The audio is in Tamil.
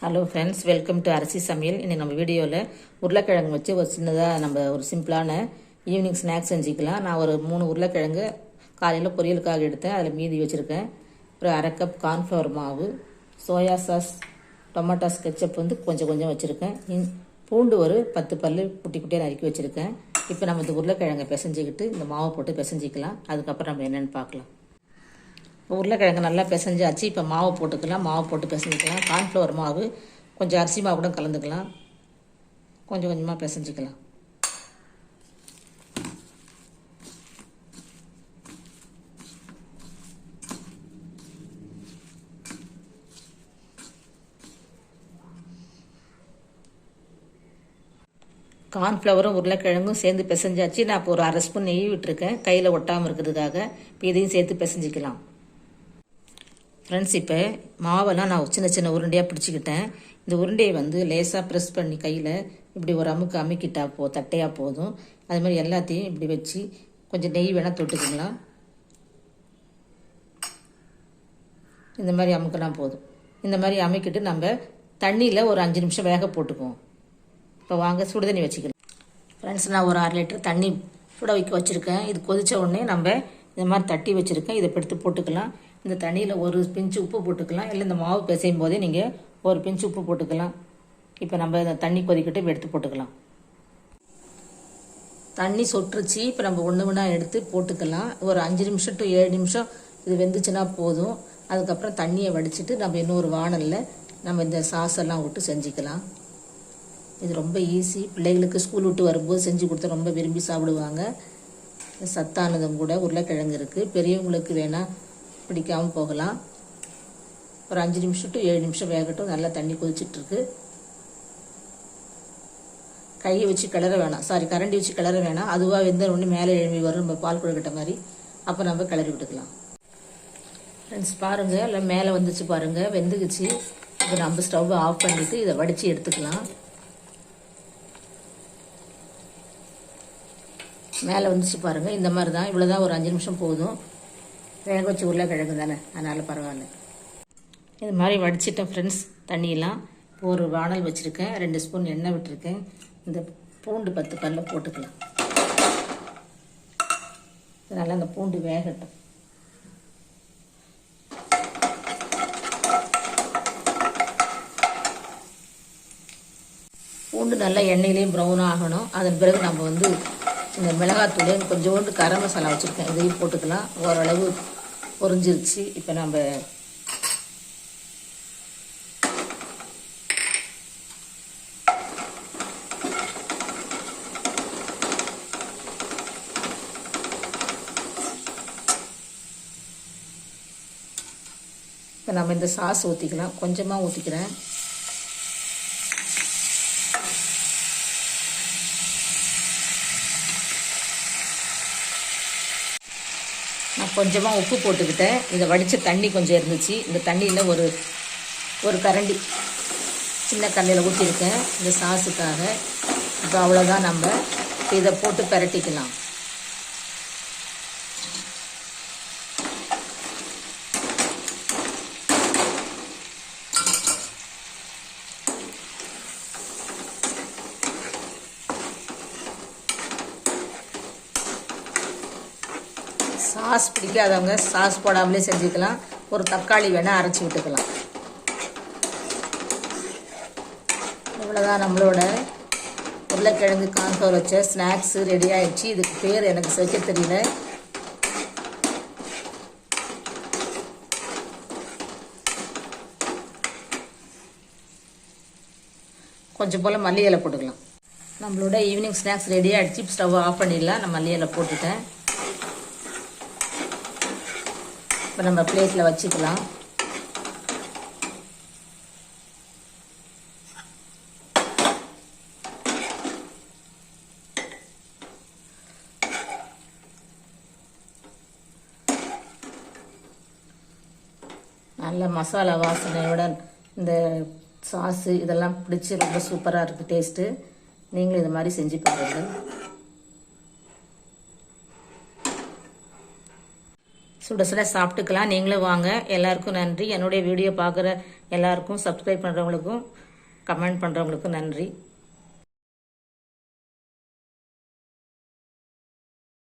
ஹலோ ஃப்ரெண்ட்ஸ், வெல்கம் டு அரிசி சமையல். இன்னைக்கு நம்ம வீடியோவில் உருளைக்கிழங்கு வச்சு ஒரு சின்னதாக நம்ம ஒரு சிம்பிளான ஈவினிங் ஸ்நாக்ஸ் செஞ்சுக்கலாம். நான் ஒரு 3 உருளைக்கிழங்கு காலையில் பொரியலுக்காக எடுத்தேன். அதில் மீதி வச்சுருக்கேன். ஒரு அரை கப் கார்ன்ஃப்ளவர் மாவு, சோயா சாஸ், டொமேட்டோஸ் கெச்சப் கொஞ்சம் கொஞ்சம் வச்சுருக்கேன். பூண்டு ஒரு 10 பல் குட்டி குட்டியாக நறுக்கி வச்சுருக்கேன். இப்போ நம்ம இந்த உருளைக்கிழங்கை பிசைஞ்சிக்கிட்டு இந்த மாவை போட்டு பிசைஞ்சிக்கலாம். அதுக்கப்புறம் நம்ம என்னென்னு பார்க்கலாம். உருளைக்கிழங்கு நல்லா பிசைஞ்சாச்சு. இப்போ மாவு போட்டுக்கலாம். மாவு போட்டு பிசைஞ்சிக்கலாம். கார்ன்ஃப்ளவர் மாவு கொஞ்சம் அரிசி மாவு கூட கலந்துக்கலாம். கொஞ்சம் கொஞ்சமாக பிசைஞ்சிக்கலாம். கார்ன்ஃப்ளவரும் உருளைக்கிழங்கும் சேர்ந்து பிசைஞ்சாச்சு. நான் இப்போ ஒரு அரை ஸ்பூன் நெய் விட்டுருக்கேன், கையில் ஒட்டாமல் இருக்கிறதுக்காக. இப்போ இதையும் சேர்த்து பிசைஞ்சிக்கலாம். ஃப்ரெண்ட்ஸ், இப்போ மாவெல்லாம் நான் சின்ன சின்ன உருண்டையாக பிடிச்சிக்கிட்டேன். இந்த உருண்டையை லேசாக ப்ரெஸ் பண்ணி கையில் இப்படி ஒரு அமுக்கிட்டா தட்டையாக போதும். அது மாதிரி எல்லாத்தையும் இப்படி வச்சு கொஞ்சம் நெய் வேணால் தொட்டுக்கலாம். இந்த மாதிரி அமுக்கினா போதும். இந்த மாதிரி அமுக்கிட்டு நம்ம தண்ணியில் ஒரு 5 நிமிஷம் வேக போட்டுக்குவோம். இப்போ வாங்க சுடுதண்ணி வச்சுக்கலாம். ஃப்ரெண்ட்ஸ், நான் ஒரு 1/2 லிட்டர் தண்ணி சுட வைக்க வச்சுருக்கேன். இது கொதித்த உடனே நம்ம இந்த மாதிரி தட்டி வச்சுருக்கேன். இதை எடுத்து போட்டுக்கலாம். இந்த தண்ணியில் ஒரு பிஞ்சு உப்பு போட்டுக்கலாம். இல்லை இந்த மாவு பிசையும் போதே நீங்கள் ஒரு பிஞ்சு உப்பு போட்டுக்கலாம். இப்போ நம்ம இந்த தண்ணி கொதிக்கிட்டு எடுத்து போட்டுக்கலாம். தண்ணி சொட்டுருச்சு. இப்போ நம்ம ஒன்று ஒன்றா எடுத்து போட்டுக்கலாம். ஒரு 5 நிமிஷம் டு 7 நிமிஷம் இது வெந்துச்சுன்னா போதும். அதுக்கப்புறம் தண்ணியை வடிச்சிட்டு நம்ம இன்னொரு வானலில் நம்ம இந்த சாஸ் எல்லாம் விட்டு செஞ்சுக்கலாம். இது ரொம்ப ஈஸி. பிள்ளைகளுக்கு ஸ்கூல் விட்டு வரும்போது செஞ்சு கொடுத்தா ரொம்ப விரும்பி சாப்பிடுவாங்க. சத்தானதும் கூட. உருளைக்கிழங்கு இருக்குது. பெரியவங்களுக்கு வேணால் பிடிக்காமல் போகலாம். ஒரு 5 நிமிஷம் டு 7 நிமிஷம் வேகட்டும். நல்லா தண்ணி கொதிச்சிட்ருக்கு. கையை வச்சு கிளற வேணாம், கரண்டி வச்சு கிளற வேணாம். அதுவாக வெந்த ஒன்று மேலே எழும்பி வரும், நம்ம பால் கொழுக்கட்டை மாதிரி. அப்போ நம்ம கிளறி விட்டுக்கலாம். ஃப்ரெண்ட்ஸ், பாருங்கள், இல்லை மேலே வந்துச்சு பாருங்கள், வெந்துக்குச்சு. இப்போ நம்ம ஸ்டவ்வை ஆஃப் பண்ணிவிட்டு இதை வடித்து எடுத்துக்கலாம். மேலே வந்துச்சு பாருங்கள், இந்த மாதிரி தான். இவ்வளோ தான், ஒரு 5 நிமிஷம் போதும். வேக வச்சு உருளைக்கிழங்கு தானே, அதனால் பரவாயில்ல. இது மாதிரி வடிச்சிட்டேன் ஃப்ரெண்ட்ஸ் தண்ணியெல்லாம். இப்போ ஒரு வானல் வச்சுருக்கேன். 2 ஸ்பூன் எண்ணெய் விட்டுருக்கேன். இந்த பூண்டு 10 பல்ல போட்டுக்கலாம். இதனால் அந்த பூண்டு வேகட்டும். பூண்டு நல்லா எண்ணெயிலையும் ப்ரௌன் ஆகணும். அதன் பிறகு நம்ம இந்த மிளகாத்தூள் கொஞ்சோண்டு கரம் மசாலா வச்சுருக்கேன், இதையும் போட்டுக்கலாம். ஓரளவு பொரிஞ்சிருச்சு. இப்போ நம்ம இந்த சாஸ் ஊற்றிக்கலாம். கொஞ்சமாக ஊற்றிக்கிறேன். நான் கொஞ்சமாக உப்பு போட்டுக்கிட்டேன். இதை வடித்த தண்ணி கொஞ்சம் இருந்துச்சு. இந்த தண்ணியில் ஒரு கரண்டி சின்ன கல்லில் ஊற்றிருக்கேன் இந்த சாஸுக்காக. இப்போ அவ்வளோதான். நம்ம இதை போட்டு பிரட்டிக்கலாம். சாஸ் பிடிக்காதவங்க சாஸ் போடாமலே செஞ்சுக்கலாம். ஒரு தக்காளி வேணால் அரைச்சி விட்டுக்கலாம். இவ்வளோதான், நம்மளோட உருளைக்கிழங்கு கார்ன்ஃப்ளவர் வச்ச ஸ்நாக்ஸு ரெடி ஆகிடுச்சு. இதுக்கு பேர் எனக்கு வைக்க தெரியல. கொஞ்சம் போல் மல்லி இலை போட்டுக்கலாம். நம்மளோட ஈவினிங் ஸ்நாக்ஸ் ரெடி ஆகிடுச்சு. ஸ்டவ் ஆஃப் பண்ணிடலாம். நான் மல்லி இலை போட்டுட்டேன். இப்போ நம்ம பிளேட்டில் வச்சுக்கலாம். நல்ல மசாலா வாசனையோட இந்த சாஸு இதெல்லாம் பிடிச்சி ரொம்ப சூப்பராக இருக்குது டேஸ்ட்டு. நீங்களும் இது மாதிரி செஞ்சு பாருங்கள். சுட சுட சாப்பிட்டுக்கலாம். நீங்களும் வாங்க. எல்லாருக்கும் நன்றி. என்னுடைய வீடியோ பார்க்குற எல்லாருக்கும், சப்ஸ்கிரைப் பண்ணுறவங்களுக்கும், கமெண்ட் பண்ணுறவங்களுக்கும் நன்றி.